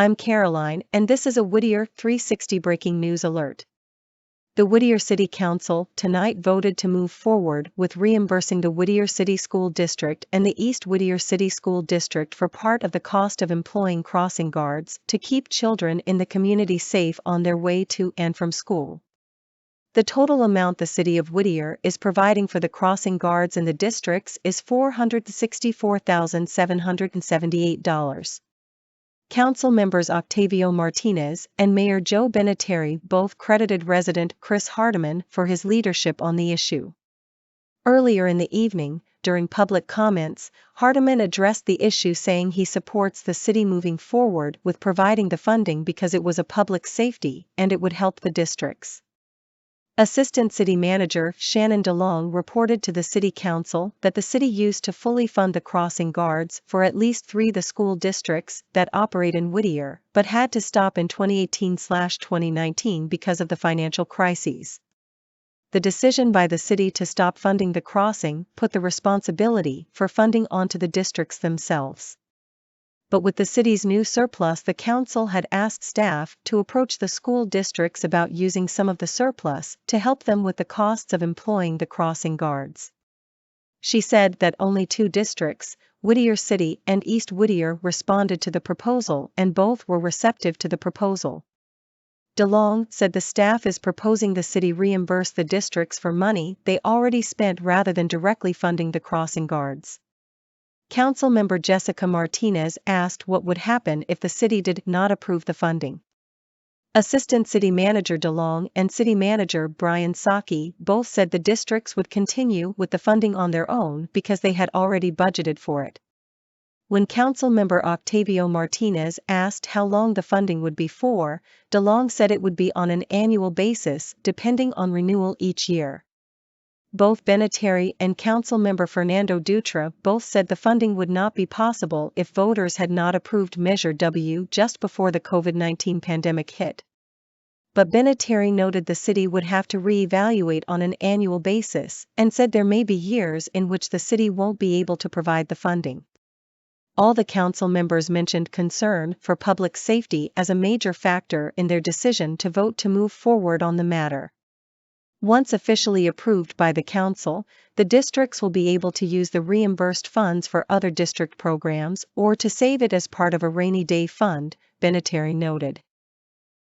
I'm Caroline, and this is a Whittier 360 breaking news alert. The Whittier City Council tonight voted to move forward with reimbursing the Whittier City School District and the East Whittier City School District for part of the cost of employing crossing guards to keep children in the community safe on their way to and from school. The total amount the City of Whittier is providing for the crossing guards in the districts is $464,778. Council members Octavio Martinez and Mayor Joe Benateri both credited resident Chris Hardiman for his leadership on the issue. Earlier in the evening, during public comments, Hardiman addressed the issue saying he supports the city moving forward with providing the funding because it was a public safety and it would help the districts. Assistant City Manager Shannon DeLong reported to the City Council that the city used to fully fund the crossing guards for at least 3 of the school districts that operate in Whittier, but had to stop in 2018/2019 because of the financial crises. The decision by the city to stop funding the crossing put the responsibility for funding onto the districts themselves. But with the city's new surplus, the council had asked staff to approach the school districts about using some of the surplus to help them with the costs of employing the crossing guards. She said that only 2 districts, Whittier City and East Whittier, responded to the proposal and both were receptive to the proposal. DeLong said the staff is proposing the city reimburse the districts for money they already spent rather than directly funding the crossing guards. Councilmember Jessica Martinez asked what would happen if the city did not approve the funding. Assistant City Manager DeLong and City Manager Brian Saki both said the districts would continue with the funding on their own because they had already budgeted for it. When Councilmember Octavio Martinez asked how long the funding would be for, DeLong said it would be on an annual basis depending on renewal each year. Both Benateri and Councilmember Fernando Dutra both said the funding would not be possible if voters had not approved Measure W just before the COVID-19 pandemic hit. But Benateri noted the city would have to re-evaluate on an annual basis and said there may be years in which the city won't be able to provide the funding. All the council members mentioned concern for public safety as a major factor in their decision to vote to move forward on the matter. Once officially approved by the council, the districts will be able to use the reimbursed funds for other district programs or to save it as part of a rainy day fund, Benateri noted.